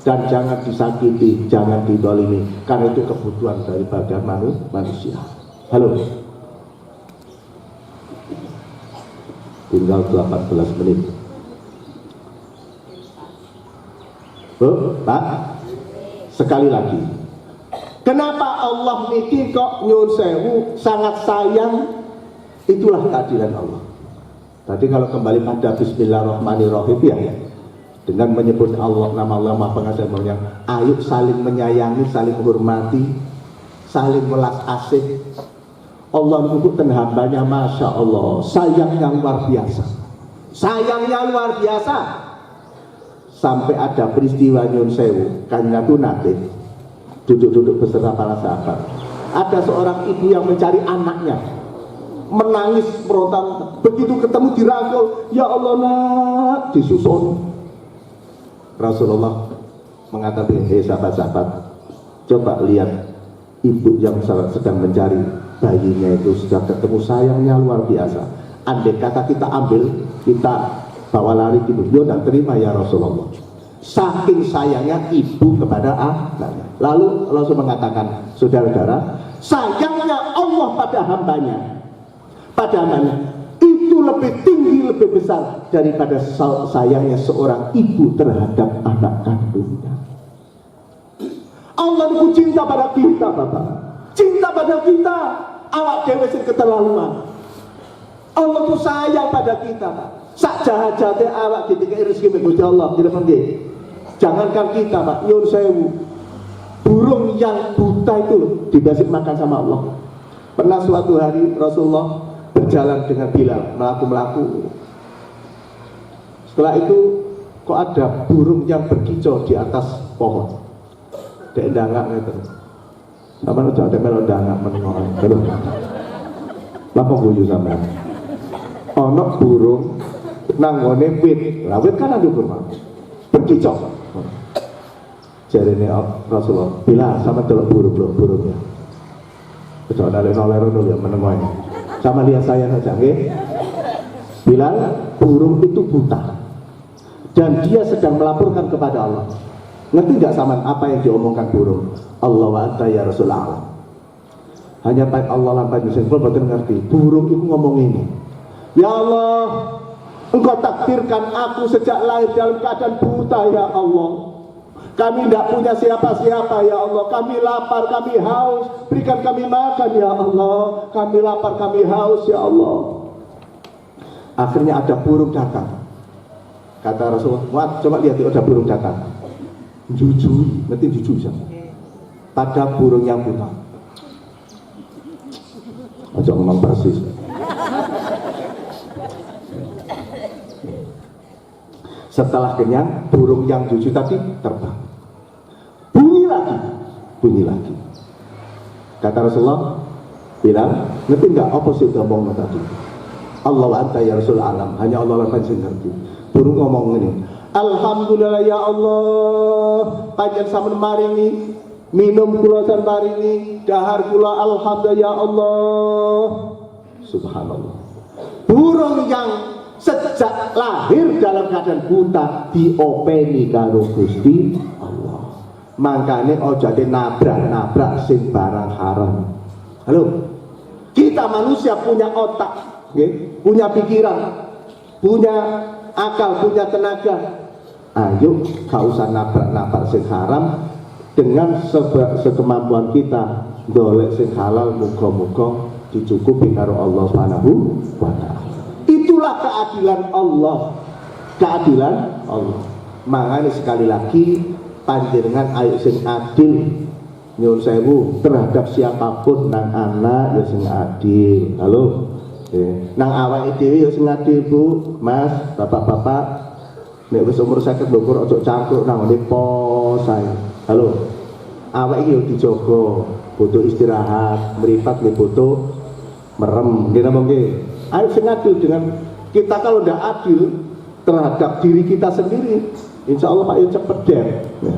Dan jangan disakiti, jangan didolimi, karena itu kebutuhan daripada manusia. Halo. Tinggal 18 menit. Pak, sekali lagi. Kenapa Allah niki kok nyun sewu sangat sayang? Itulah keadilan Allah. Tadi kalau kembali pada Bismillahirrahmanirrahim ya. Dengan menyebut Allah, nama Allah Maha Pengasih Mulia, ayo saling menyayangi, saling menghormati, saling welas asih. Allah niku ten hambanya Masya Allah sayang yang luar biasa, sayangnya luar biasa. Sampai ada peristiwa nyun sewu, kanjeng Nabi nate duduk-duduk beserta para sahabat. Ada seorang ibu yang mencari anaknya, menangis meronta. Begitu ketemu dirangkul, ya Allah nak, disusun. Rasulullah mengatakan, sahabat-sahabat, coba lihat ibu yang sedang mencari bayinya itu sudah ketemu, sayangnya luar biasa. Andai kata kita ambil, kita bawa lari gitu, dia tidak terima ya Rasulullah. Saking sayangnya ibu kepada anaknya. Lalu Rasul mengatakan, saudara-saudara, sayangnya Allah pada hambanya, itu lebih tinggi, lebih besar daripada sayangnya seorang ibu terhadap anak kandungnya. Allah itu cinta pada kita, Bapak, cinta pada kita. Awak dewe sing keterlaluan. Allah itu sayang pada kita, Pak. Sak jahat-jahatnya awak ketika rezeki Gusti Allah tidak panggil. Jangankan kita, Pak, nyun sewu, burung yang buta itu dikasih makan sama Allah. Pernah suatu hari Rasulullah berjalan dengan Bilal, melaku-melaku. Setelah itu kok ada burung yang berkicau di atas pohon. Dek ndangak gitu. Sama aja ada melo ndangak menengok. Lapa guyu sampean. Ono burung nanggone wit. Lah wit kan ada burung. Berkicau. Jarene Rasulullah, Bilal sama delok burungnya. Kecok nolero ya menengok. Sama lihat saya saja, okay? Bilal, burung itu buta dan dia sedang melaporkan kepada Allah. Ngerti nggak sama apa yang diomongkan burung? Allah wa anta ya Rasulullah. Hanya baik Allah lampai bisa betul ngerti. Burung itu ngomong ini, ya Allah, Engkau takdirkan aku sejak lahir dalam keadaan buta ya Allah. Kami tidak punya siapa-siapa ya Allah. Kami lapar, kami haus. Berikan kami makan ya Allah. Kami lapar, kami haus ya Allah. Akhirnya ada burung datang. Kata Rasulullah, wah coba lihat ada burung datang. Jujur, ngerti jujur siapa? Pada burung yang buta. Aja ngomong persis. Setelah kenyang, burung yang jujur tadi terbang. Bunyi lagi. Kata Rasulullah, bilang, ngerti nggak apa sih ngomong tadi? Allah wa anta ya Rasul alam, hanya Allah lah yang ngerti. Burung ngomong ini, alhamdulillah ya Allah, panjang samen maringi, minum kula san maringi, dahar kula alhamdulillah ya Allah. Subhanallah. Burung yang sejak lahir dalam keadaan buta diopeni karo Gusti Allah. Makanya ojo ade nabrak sing barang haram. Halo, kita manusia punya otak, okay? Punya pikiran, punya akal, punya tenaga. Ayo, gak usah nabrak sing haram. Dengan sekemampuan kita golek sing halal, muga-muga dicukupi karo Allah Subhanahu wa ta'ala. Itulah keadilan Allah. Keadilan Allah. Makanya sekali lagi panjenengan ayo sing adil nyuwun sewu terhadap siapapun, nang anak ya sing adil. Halo. Nang awake dhewe ya sing adil, Bu, Mas, bapak-bapak. Nek wis umur 50 ndukur ojo cangkruk nang ngene posae. Halo. Awake iki yo dijaga, butuh istirahat, mripat nggih butuh merem. Nggih napa nggih? Ayo sing adil dengan kita. Kalau tidak adil terhadap diri kita sendiri, insya Allah Pak, ya cepet deh. Ya.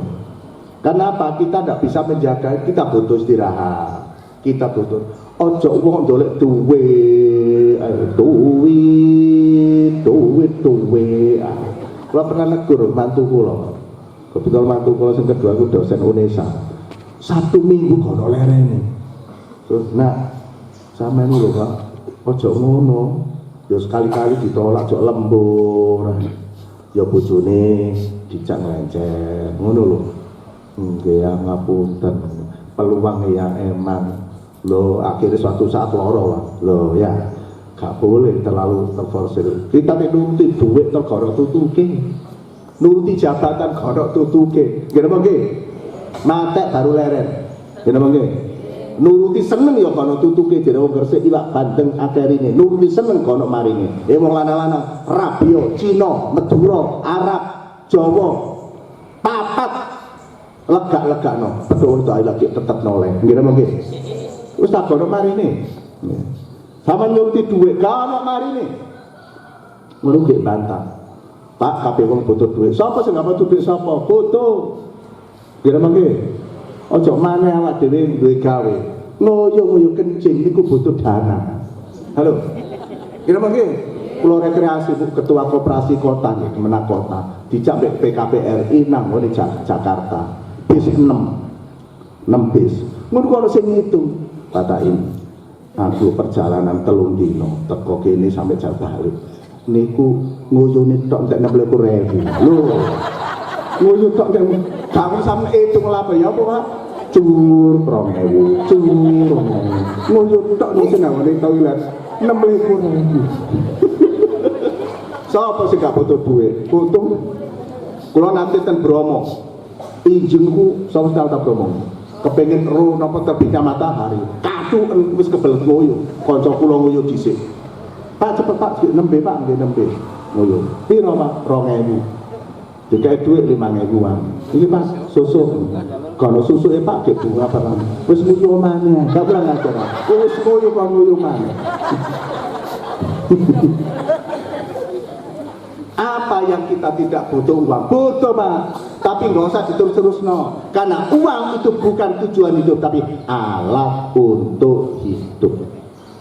Karena apa? Kita tidak bisa menjaga, kita butuh istirahat, kita butuh. Ojo wong dolek duwe. Kalau pernah negur mantu kula. Kebetulan mantu kula sing kedua aku dosen UNESA. 1 minggu kono lerene. Terus nak sampean lho Pak, ojo ngono. Ya sekali-kali ditolak ojo lembur. Ya bojone dijak nglencet. Ngono lho. Nggih ya ngapunten. Peluang ya emang. Loh akhirnya suatu saat loro lah. Loh ya gak boleh terlalu terforsir. Kita nuruti duit tergorok tutuke, nuruti jabatan gorok tutuke. Gimana nggih? Matek baru leren. Gimana nggih? nuruti seneng ya kono tutuke jare wong Gresik iwak bandeng akerine nuruti seneng kono maringe wong lanang-lanang Rabia Cina Madura Arab Jawa papat lega-legakno betul tak lagi tetep noleh nggih nggih wis tak kono marine sama nuruti dhuwit gak ono marine ngono nggih bantah Pak kabeh wong butuh dhuwit sapa sing gak butuh dhuwit sapa butuh nggih nggih ojo maneh awak dhewe duwe gawe ngoyo-ngoyo kencing niku butuh dana. Halo. Kira nggih kula rekreasi ketua koperasi kota nggih Kemenak Kota dijak PKPRI nang ngene Jakarta bis 6 bis ngono kok sing ngitung patahin aku perjalanan 3 dino teko kene sampai Jawa balik niku ngoyone tok entek 60.000 lho ngoyo tok kamu sampe hitung lah ya apa Pak cur 2.000 cur ngoyo tok ning senawane toilet 60.000 sapa sing gak butuh duit butuh kula nanti ten Bromo injingku sapa tak Bromo kepengin ro napa terbitnya matahari katu wis kebelet ngoyo kanca kula ngoyo dhisik Pak cepet Pak nembe Pak nggih nembe ngoyo piro Pak 2.000 dikai duit 5.000-an ini Mas susu kalau susu Pak ke bunga barang wis nguyu maneh gak kurang ajar wis nguyu kon nguyu maneh apa yang kita tidak butuh uang butuh Pak tapi nggak usah diterus-terus no karena uang itu bukan tujuan hidup tapi alat untuk hidup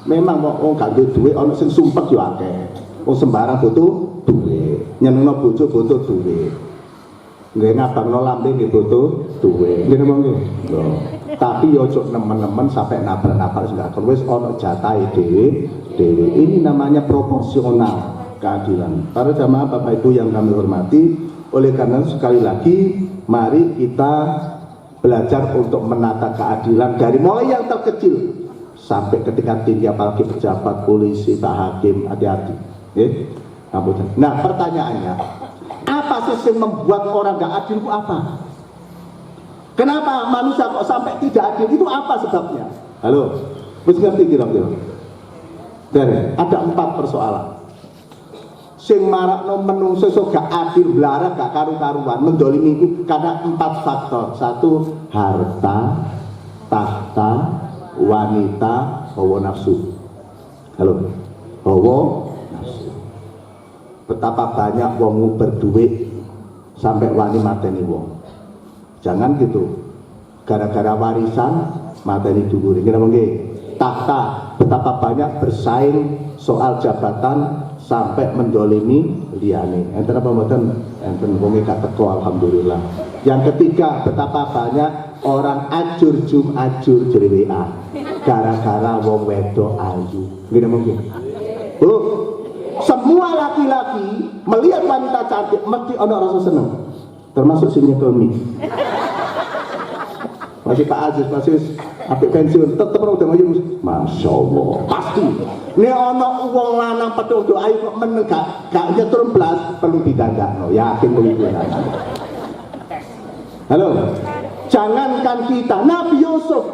memang mau gak duit ono sing sumpek yo akeh wong sembarang butuh duit nyenengno bojo butuh duit nggih ngabangno lambe nggih butuh duit nggih napa nggih tapi yo ojo nemen-nemen sampai nabrak-nabrak enggak wis ana jatahe dhewe ini namanya proporsional keadilan para jamaah Bapak Ibu yang kami hormati oleh karena sekali lagi mari kita belajar untuk menata keadilan dari mulai yang terkecil sampai ketika tinggi apalagi pejabat polisi Pak Hakim hati-hati nah pertanyaannya apa sih yang membuat orang gak adil itu apa? Kenapa manusia kok sampai tidak adil itu apa sebabnya? Halo, wis ngerti kira-kira? Ada 4 persoalan sing marakno menungso gak adil blara gak karu-karuan mendolimiku karena 4 faktor 1 harta tahta wanita hawa nafsu halo hawa nafsu betapa banyak wong berduit sampai wani mateni wong jangan gitu gara-gara warisan mateni dhuwur kira nggih tahta betapa banyak bersaing soal jabatan sampai mendolimi liyane enten apa mboten enten wong gak teko alhamdulillah yang ketiga betapa banyak orang ajur jere WA gara-gara wong wedok ayu nggih mungkin semua laki-laki melihat wanita cantik mesti ana rasa seneng termasuk sing nyekel mie masih Pak Aziz masih apik pensiun tetep ora udah ayu Masya Allah pasti nek ana wong lanang pedhot ayu kok meneng gak nyetur blas perlu didandakno yakin kuwi halo jangankan kita Nabi Yusuf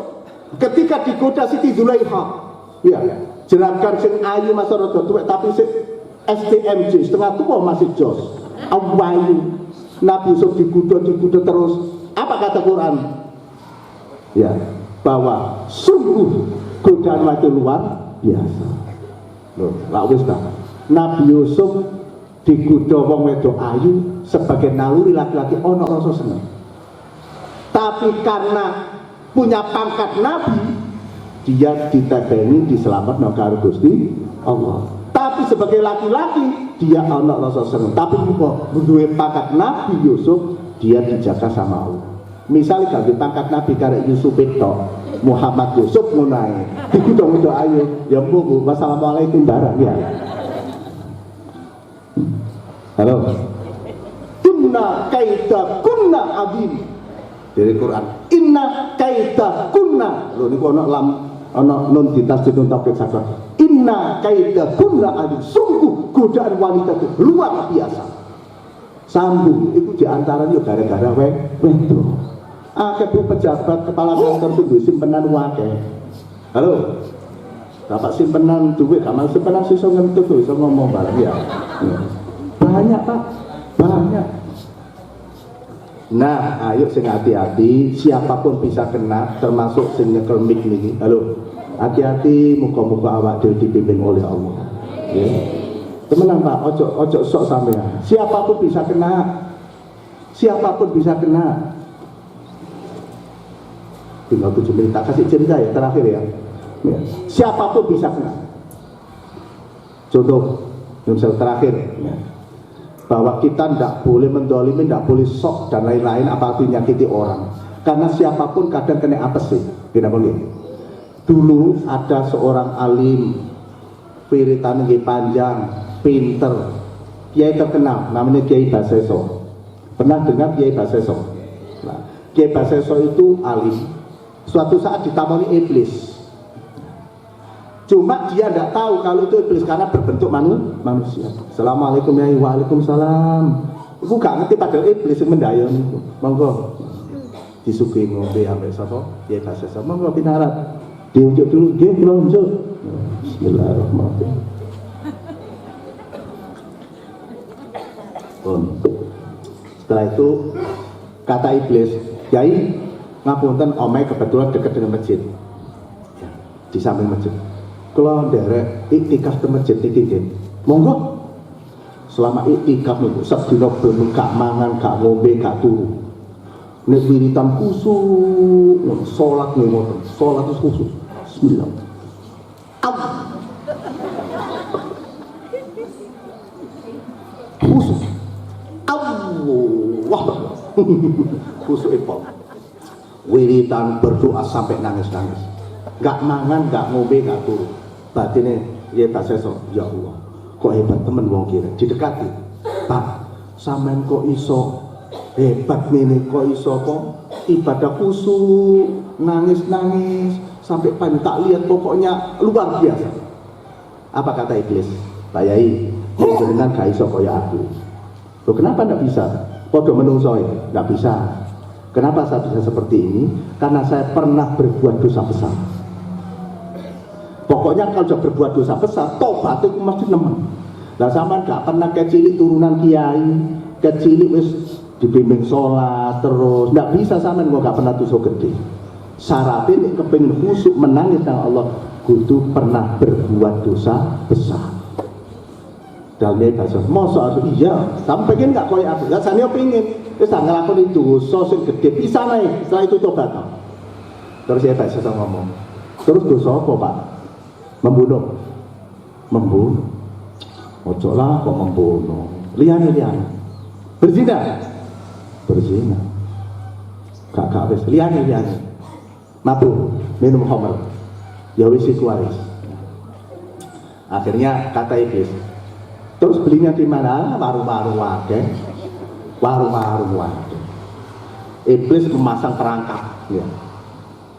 ketika digoda Siti Zulaikha ya jerakan sing ayu masa rada tuwek tapi sing STMJ setengah tua masih jos awayu Nabi Yusuf digoda terus apa kata Quran ya bahwa sungguh godaan itu luar biasa loh lak wis ta Nabi Yusuf digoda wong wedok ayu sebagai naluri laki-laki ana rasa seneng tapi karena punya pangkat Nabi dia ditebeni diselametno karo Gusti Allah tapi sebagai laki-laki dia ana rasa seneng tapi kok duwe pangkat Nabi Yusuf dia dijaga sama Allah misalnya ganti pangkat Nabi karek Yusuf itu Muhammad Yusuf ngono digudong-gudong ayu ya Bu wassalamualaikum barang ya halo inna kaida kunna azim dari Quran inna kaida kunna lho niku ana nun ditasdid nun taukid sakit inna kaida kunna azim sungguh godaan wanita itu luar biasa sambung itu diantara yo gara-gara wedok Akeh pejabat kepala kantor itu simpenan wakil. Halo, dapat simpenan duit, kamal simpenan sisa ngentut tuh, bisa ngomong barang ya. Banyak Pak, banyak. Nah, ayo sing hati-hati, siapapun bisa kena, termasuk sing nyekel mic niki. Halo, hati-hati, muka-muka awak dhewe dipimpin oleh Allah. Ya. Temenan Pak, ojo sok sampean. Siapapun bisa kena, siapapun bisa kena. Tinggal 7 menit, tak kasih cerita ya terakhir ya. Siapapun bisa kena. Contoh, misal terakhir ya, bahwa kita tidak boleh mendolimi, tidak boleh sok dan lain-lain apalagi nyakiti orang. Karena siapapun kadang kena apes sih, tidak boleh. Dulu ada seorang alim, wiritan panjang, pinter, kiai terkenal, namanya Kiai Baseso. Pernah dengar Kiai Baseso? Nah, Kiai Baseso itu alim. Suatu saat ditamoni iblis. Cuma dia tidak tahu kalau itu iblis karena berbentuk manusia. Assalamualaikum ya, waalaikumsalam. Aku gak ngerti padahal iblis yang mendayon itu. Monggo disuguhi ngombe sampai sapa? Ya bahasa sama monggo pinarat. Diunjuk dulu, nggih kula unjuk. Bismillahirrahmanirrahim. Setelah itu kata iblis, Kiai ngapunten omai kebetulan dekat dengan masjid ya, di samping masjid. Kalau nderek iktikaf ke masjid iki monggo. Selama iktikaf niku sedina ben gak mangan, gak ngombe, gak turu. Nek wiritan khusuk, salat nih ngoten, salat khusuk. Bismillah. Khusuk. Allah. Khusuk epol. Wiritan berdoa sampai nangis-nangis, gak mangan, gak ngombe, gak turu. Batine ya Baseso, ya Allah, kok hebat temen wong kira. Didekati, Pak, sampean kok iso hebat nih, kok iso kok ibadah khusyuk, nangis-nangis sampai pan tak lihat, pokoknya luar biasa. Apa kata iblis? Pak Yai, jenengan gak iso kaya aku. Loh, kenapa ndak bisa? Podo menungso ndak bisa. Kenapa saya bisa seperti ini? Karena saya pernah berbuat dosa besar. Pokoknya kalau sudah berbuat dosa besar, tobat itu mesti nemen. Lah sama gak pernah kecilik turunan kiai, kecilik wis dibimbing sholat terus, nggak bisa sama kok gak pernah dosa gede. Syaratnya kepengin khusyuk menangis dengan Allah, kudu pernah berbuat dosa besar. Dalamnya bahasa, masa harus iya, sampai pengen gak koyak aku, gak sana pengen. Terus tak ngelakon itu, sosin gede, bisa naik, setelah itu tobat. Terus ya Pak Sesa ngomong, terus dosa apa Pak? Membunuh. Ojo lah kok membunuh. Liane. Berzina. Gak wis, liane. Mabuk, minum khamr. Ya wis iku wis. Akhirnya kata iblis, terus belinya di mana? Warung-warung wae. Iblis memasang perangkap ya.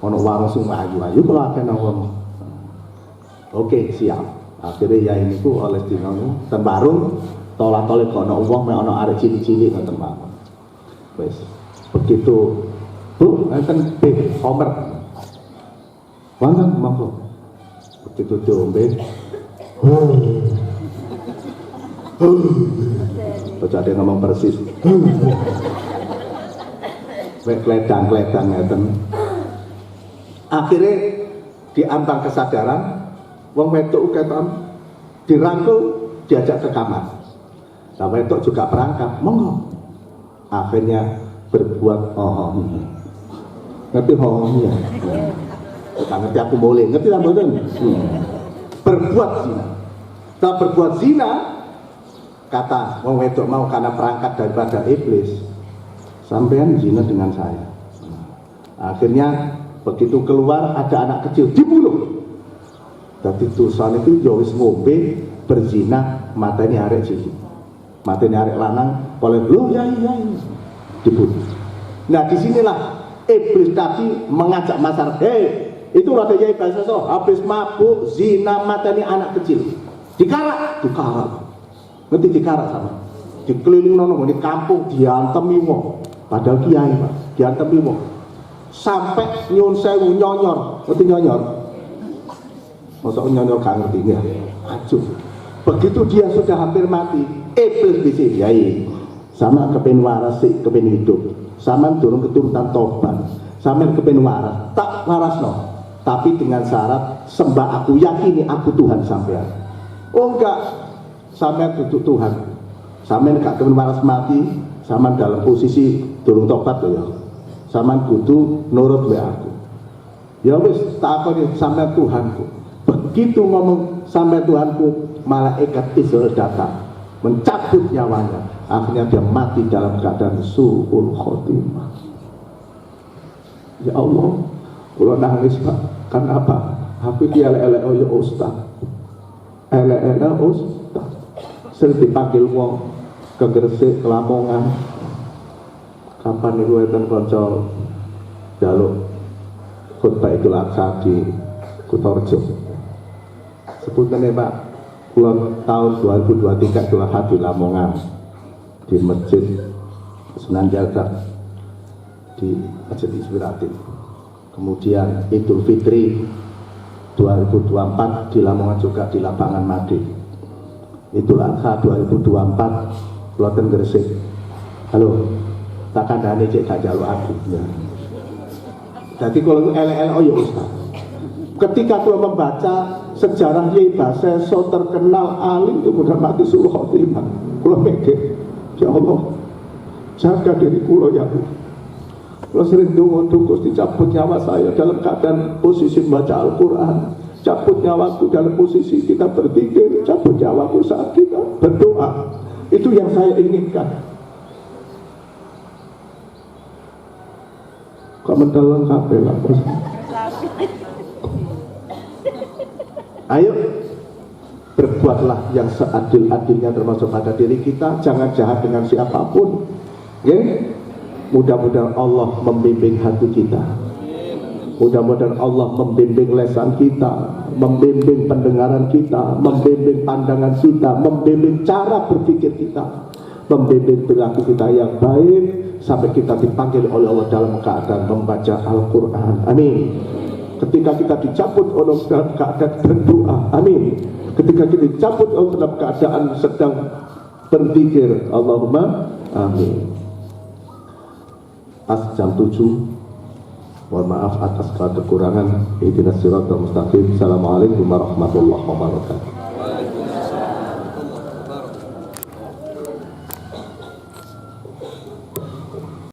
Ono warung sing ayu-ayu kalau akeh nang. Oke, siap. Akhirnya ya ini ku oleh dino ten warung tolak-tolak ono wong mek ono arek cilik-cilik ngoten mawon. Wis. Begitu Bu, enten Homer. Wonten monggo. Begitu diombe. Baca dia ngomong persis. Kledang ngeten. Akhirnya diambang kesadaran, wong wedok keton dirangkul, diajak ke kamar. Nah wedok juga perangkap, monggo. Akhirnya berbuat ngerti ya. Ngerti aku boleh, ngerti lah mboten. Berbuat zina. Setelah berbuat zina, kata wong wedok mau karena perangkat daripada iblis, sampean zina dengan saya. Akhirnya begitu keluar ada anak kecil dibunuh. Jadi dosa itu ya wis ngombe berzina mateni arek cilik. Mateni arek lanang oleh lu ya dibunuh. Nah disinilah iblis tadi mengajak masyarakat, itu ada Kiai Baseso habis mabuk zina mateni anak kecil. Dikarak. Ngerti dikarak sama? Dikeliling nono di kampung diantemi wong. Padahal kiai Pak, diantemi wong. sampai nyun sewu nyonyor, ngerti nyonyor? Masa nyonyor gak ngerti ya? Aduh. Begitu dia sudah hampir mati, iblis disediai. Sama kepen waras sih, kepen hidup. Sama durung keturutan tobat. Sama kepen waras, tak waras no. Tapi dengan syarat sembah aku, yakini aku Tuhan sampean. Oh enggak, sampean duduk Tuhan. Sampean gak kepen waras mati, sama dalam posisi durung tobat loh ya. Sama kudu nurut wae aku. Ya wis tak akoni sampean Tuhanku. Begitu ngomong sampai Tuhanku, malaikat Israel datang mencabut nyawanya. Akhirnya dia mati dalam keadaan su'ul khotimah. Ya Allah, kalau nangis Pak, kenapa? Aku dielek-elek ya Ustaz, elek-elek Ustaz. Sering dipanggil wong ke Gresik, ke Lamongan. Kapan itu enten kanca jaluk khutbah Idul Adha di Kutorjo. Sebutannya Pak, kulon tahun 2023 Idul Adha di Lamongan, di Masjid Sunan Jalga, di Masjid Inspiratif. Kemudian Idul Fitri 2024 di Lamongan juga di Lapangan Made. Idul Adha 2024 Kloten Gresik. Halo, tak kandhane cek gak jaluk aku. Ya. Jadi kalau elek-elek oh ya Ustaz. Ketika aku membaca sejarah Yai Baseso terkenal alim itu mudah mati suruh khotimah. Kalau mikir, ya Allah, jaga diri kulo ya Allah. Kalau sering dungu-dungus dicabut nyawa saya dalam keadaan posisi membaca Al-Quran, cabut nyawaku dalam posisi kita berpikir, cabut nyawaku saat kita berdoa. Itu yang saya inginkan. Kok mendalam kabeh lah. Ayo berbuatlah yang seadil-adilnya termasuk pada diri kita, jangan jahat dengan siapapun. Okay? Mudah-mudahan Allah membimbing hati kita. Mudah-mudahan Allah membimbing lesan kita, membimbing pendengaran kita, membimbing pandangan kita, membimbing cara berpikir kita, membimbing perilaku kita yang baik sampai kita dipanggil oleh Allah dalam keadaan membaca Al-Quran. Amin. Ketika kita dicabut oleh dalam keadaan berdoa, amin. Ketika kita dicabut oleh dalam keadaan sedang berpikir, Allahumma amin. Pas jam 7, mohon maaf atas kekurangan. Ihdinas siratal mustaqim. Assalamualaikum warahmatullahi wabarakatuh.